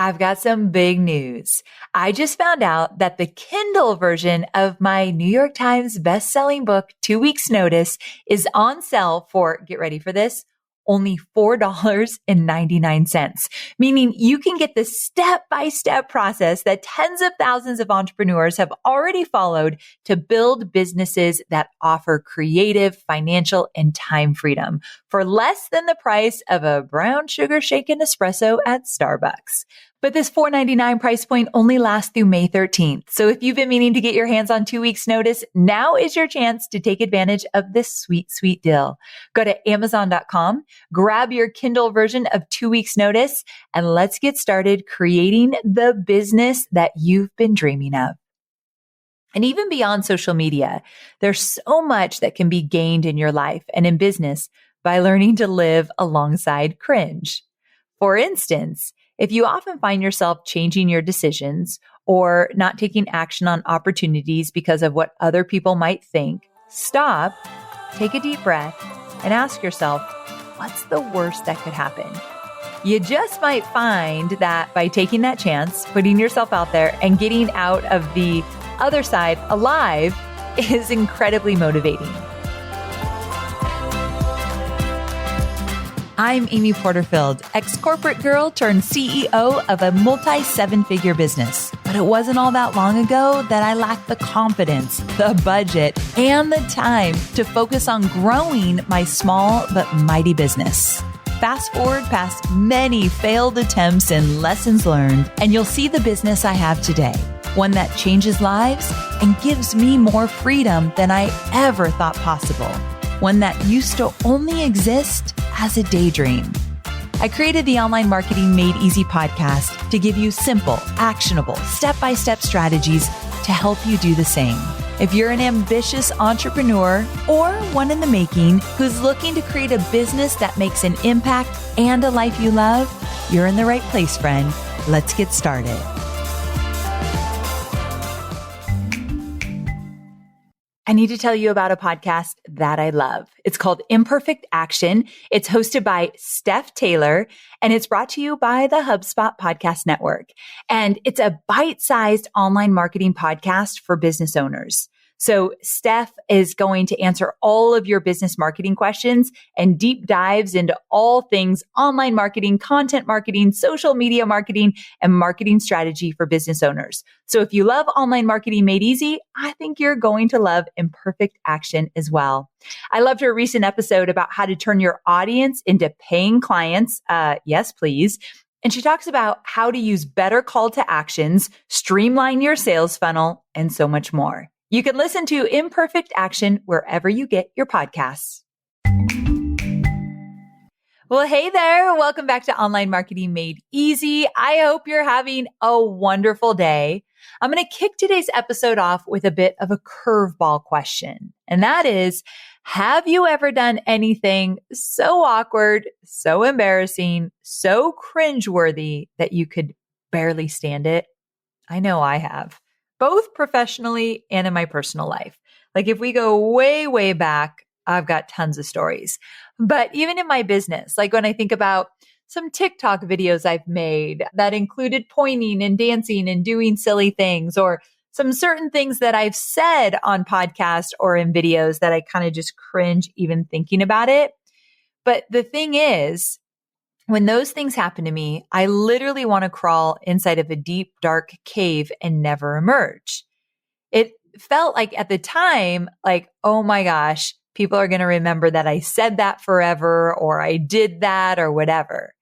I've got some big news. I just found out that the Kindle version of my New York Times best-selling book, 2 Weeks Notice, is on sale for, get ready for this, only $4.99, meaning you can get the step-by-step process that tens of thousands of entrepreneurs have already followed to build businesses that offer creative, financial, and time freedom for less than the price of a brown sugar shaken espresso at Starbucks. But this $4.99 price point only lasts through May 13th. So if you've been meaning to get your hands on 2 Weeks Notice, now is your chance to take advantage of this sweet, sweet deal. Go to Amazon.com, grab your Kindle version of 2 Weeks Notice, and let's get started creating the business that you've been dreaming of. And even beyond social media, there's so much that can be gained in your life and in business by learning to live alongside cringe. For instance, if you often find yourself changing your decisions or not taking action on opportunities because of what other people might think, stop, take a deep breath, and ask yourself, what's the worst that could happen? You just might find that by taking that chance, putting yourself out there, and getting out of the other side alive is incredibly motivating. I'm Amy Porterfield, ex-corporate girl turned CEO of a multi-7-figure business. But it wasn't all that long ago that I lacked the confidence, the budget, and the time to focus on growing my small but mighty business. Fast forward past many failed attempts and lessons learned, and you'll see the business I have today. One that changes lives and gives me more freedom than I ever thought possible. One that used to only exist as a daydream. I created the Online Marketing Made Easy podcast to give you simple, actionable, step-by-step strategies to help you do the same. If you're an ambitious entrepreneur or one in the making who's looking to create a business that makes an impact and a life you love, you're in the right place, friend. Let's get started. I need to tell you about a podcast that I love. It's called Imperfect Action. It's hosted by Steph Taylor, and it's brought to you by the HubSpot Podcast Network. And it's a bite-sized online marketing podcast for business owners. So Steph is going to answer all of your business marketing questions and deep dives into all things online marketing, content marketing, social media marketing, and marketing strategy for business owners. So if you love Online Marketing Made Easy, I think you're going to love Imperfect Action as well. I loved her recent episode about how to turn your audience into paying clients. Yes, please. And she talks about how to use better call to actions, streamline your sales funnel, and so much more. You can listen to Imperfect Action wherever you get your podcasts. Well, hey there. Welcome back to Online Marketing Made Easy. I hope you're having a wonderful day. I'm going to kick today's episode off with a bit of a curveball question. And that is, have you ever done anything so awkward, so embarrassing, so cringeworthy that you could barely stand it? I know I have. Both professionally and in my personal life. Like if we go way, way back, I've got tons of stories. But even in my business, like when I think about some TikTok videos I've made that included pointing and dancing and doing silly things, or some certain things that I've said on podcasts or in videos that I kind of just cringe even thinking about it. But the thing is, when those things happen to me, I literally want to crawl inside of a deep, dark cave and never emerge. It felt like at the time, like, oh my gosh, people are going to remember that I said that forever, or I did that, or whatever.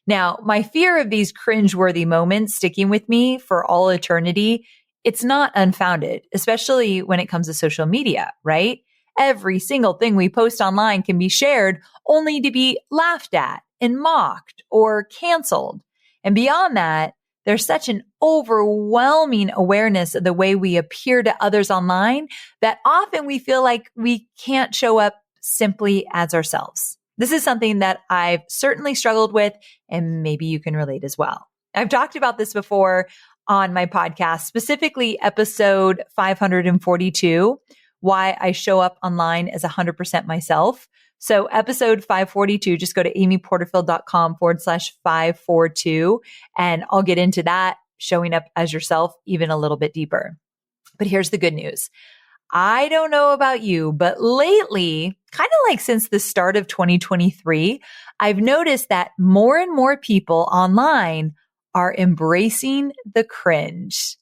Now, my fear of these cringeworthy moments sticking with me for all eternity, it's not unfounded, especially when it comes to social media, right? Every single thing we post online can be shared only to be laughed at and mocked or canceled. And beyond that, there's such an overwhelming awareness of the way we appear to others online that often we feel like we can't show up simply as ourselves. This is something that I've certainly struggled with, and maybe you can relate as well. I've talked about this before on my podcast, specifically episode 542, why I show up online as 100% myself. So episode 542, just go to amyporterfield.com/542, and I'll get into that, showing up as yourself even a little bit deeper. But here's the good news. I don't know about you, but lately, kind of like since the start of 2023, I've noticed that more and more people online are embracing the cringe.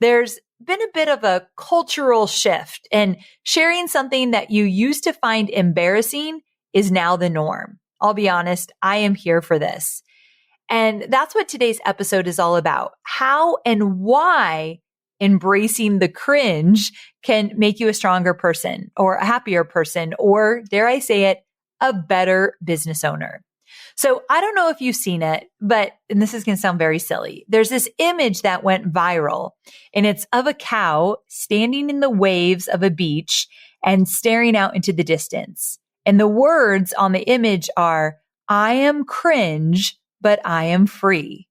There's been a bit of a cultural shift, and sharing something that you used to find embarrassing is now the norm. I'll be honest, I am here for this. And that's what today's episode is all about. How and why embracing the cringe can make you a stronger person or a happier person, or dare I say it, a better business owner. So I don't know if you've seen it, and this is going to sound very silly. There's this image that went viral, and it's of a cow standing in the waves of a beach and staring out into the distance. And the words on the image are, "I am cringe, but I am free."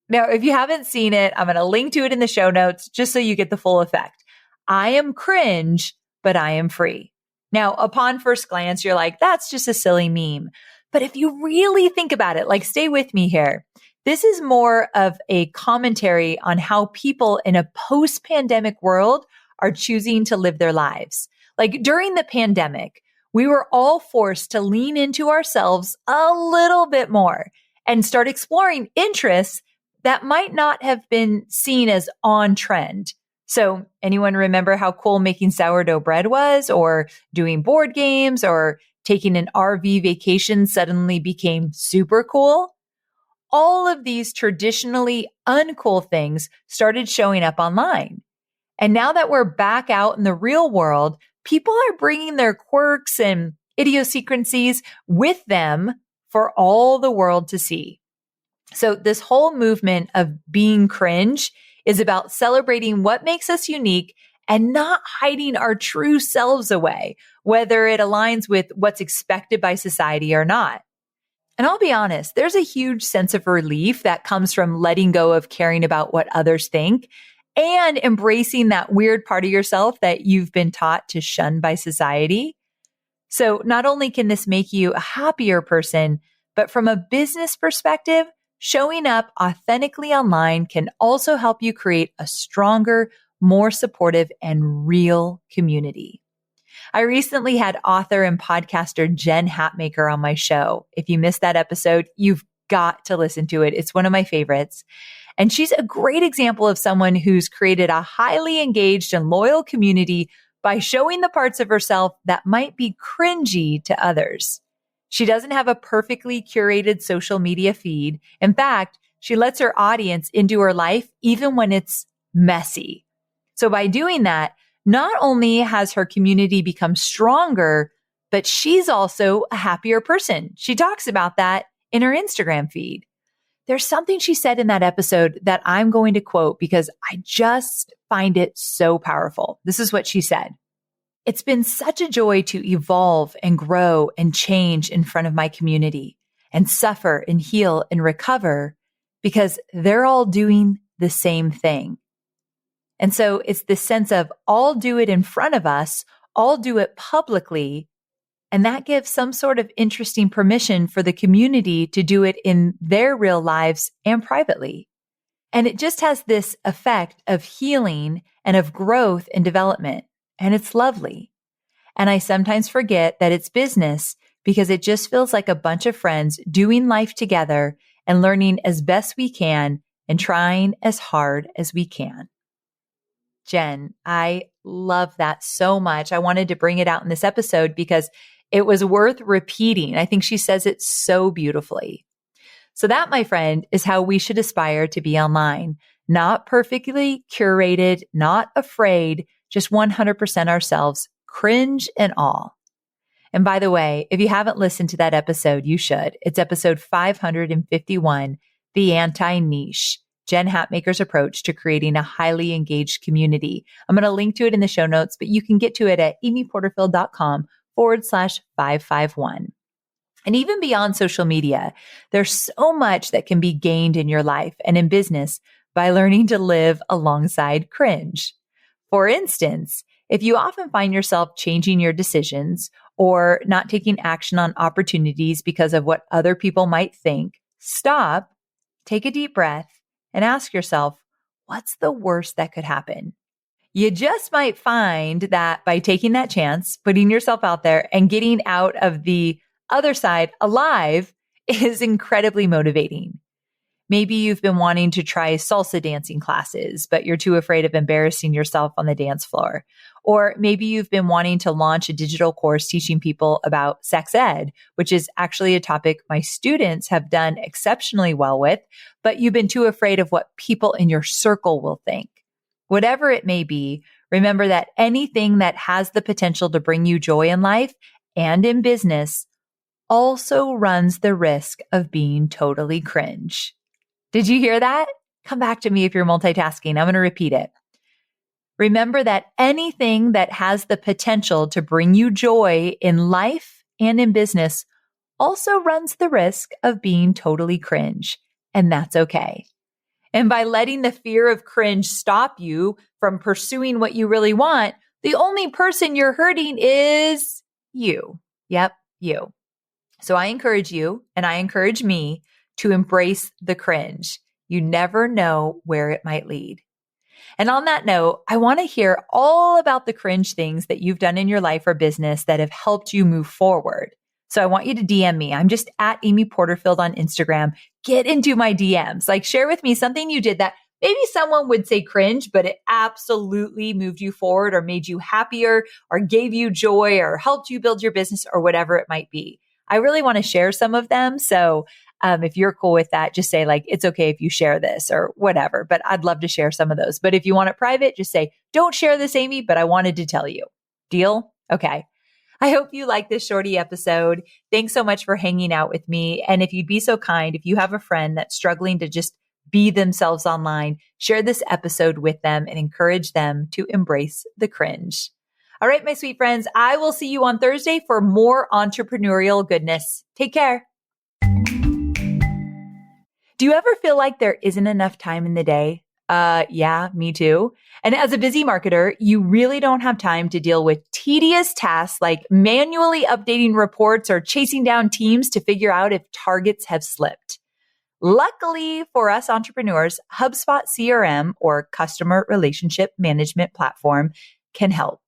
Now, if you haven't seen it, I'm going to link to it in the show notes just so you get the full effect. I am cringe, but I am free. Now, upon first glance, you're like, that's just a silly meme. But if you really think about it, like stay with me here, this is more of a commentary on how people in a post-pandemic world are choosing to live their lives. Like during the pandemic, we were all forced to lean into ourselves a little bit more and start exploring interests that might not have been seen as on trend. So anyone remember how cool making sourdough bread was, or doing board games, or taking an RV vacation suddenly became super cool? All of these traditionally uncool things started showing up online. And now that we're back out in the real world, people are bringing their quirks and idiosyncrasies with them for all the world to see. So this whole movement of being cringe is about celebrating what makes us unique and not hiding our true selves away, whether it aligns with what's expected by society or not. And I'll be honest, there's a huge sense of relief that comes from letting go of caring about what others think and embracing that weird part of yourself that you've been taught to shun by society. So not only can this make you a happier person, but from a business perspective, showing up authentically online can also help you create a stronger, more supportive, and real community. I recently had author and podcaster Jen Hatmaker on my show. If you missed that episode, you've got to listen to it. It's one of my favorites. And she's a great example of someone who's created a highly engaged and loyal community by showing the parts of herself that might be cringy to others. She doesn't have a perfectly curated social media feed. In fact, she lets her audience into her life even when it's messy. So by doing that, not only has her community become stronger, but she's also a happier person. She talks about that in her Instagram feed. There's something she said in that episode that I'm going to quote because I just find it so powerful. This is what she said. "It's been such a joy to evolve and grow and change in front of my community and suffer and heal and recover because they're all doing the same thing." And so it's this sense of all do it in front of us, all do it publicly, and that gives some sort of interesting permission for the community to do it in their real lives and privately. And it just has this effect of healing and of growth and development. And it's lovely. And I sometimes forget that it's business because it just feels like a bunch of friends doing life together and learning as best we can and trying as hard as we can. Jen, I love that so much. I wanted to bring it out in this episode because it was worth repeating. I think she says it so beautifully. So that, my friend, is how we should aspire to be online. Not perfectly curated, not afraid, just 100% ourselves, cringe and all. And by the way, if you haven't listened to that episode, you should. It's episode 551, The Anti-Niche, Jen Hatmaker's approach to creating a highly engaged community. I'm going to link to it in the show notes, but you can get to it at amyporterfield.com/551. And even beyond social media, there's so much that can be gained in your life and in business by learning to live alongside cringe. For instance, if you often find yourself changing your decisions or not taking action on opportunities because of what other people might think, stop, take a deep breath, and ask yourself, what's the worst that could happen? You just might find that by taking that chance, putting yourself out there and getting out of the other side alive is incredibly motivating. Maybe you've been wanting to try salsa dancing classes, but you're too afraid of embarrassing yourself on the dance floor. Or maybe you've been wanting to launch a digital course teaching people about sex ed, which is actually a topic my students have done exceptionally well with, but you've been too afraid of what people in your circle will think. Whatever it may be, remember that anything that has the potential to bring you joy in life and in business also runs the risk of being totally cringe. Did you hear that? Come back to me if you're multitasking. I'm going to repeat it. Remember that anything that has the potential to bring you joy in life and in business also runs the risk of being totally cringe, and that's okay. And by letting the fear of cringe stop you from pursuing what you really want, the only person you're hurting is you. Yep, you. So I encourage you, and I encourage me, to embrace the cringe. You never know where it might lead. And on that note, I want to hear all about the cringe things that you've done in your life or business that have helped you move forward. So I want you to DM me. I'm just at Amy Porterfield on Instagram. Get into my DMs. Like, share with me something you did that maybe someone would say cringe, but it absolutely moved you forward or made you happier or gave you joy or helped you build your business or whatever it might be. I really want to share some of them. So if you're cool with that, just say like, it's okay if you share this or whatever, but I'd love to share some of those. But if you want it private, just say, don't share this, Amy, but I wanted to tell you. Deal? Okay. I hope you like this shorty episode. Thanks so much for hanging out with me. And if you'd be so kind, if you have a friend that's struggling to just be themselves online, share this episode with them and encourage them to embrace the cringe. All right, my sweet friends, I will see you on Thursday for more entrepreneurial goodness. Take care. Do you ever feel like there isn't enough time in the day? Yeah, me too. And as a busy marketer, you really don't have time to deal with tedious tasks like manually updating reports or chasing down teams to figure out if targets have slipped. Luckily for us entrepreneurs, HubSpot CRM, or Customer Relationship Management Platform, can help.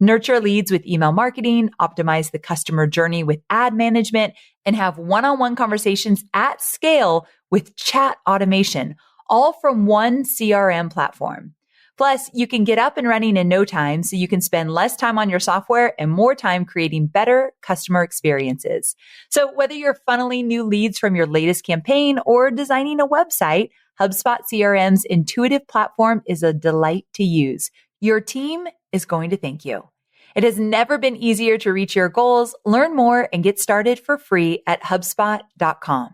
Nurture leads with email marketing, optimize the customer journey with ad management, and have one-on-one conversations at scale with chat automation, all from one CRM platform. Plus, you can get up and running in no time so you can spend less time on your software and more time creating better customer experiences. So whether you're funneling new leads from your latest campaign or designing a website, HubSpot CRM's intuitive platform is a delight to use. Your team is going to thank you. It has never been easier to reach your goals. Learn more and get started for free at HubSpot.com.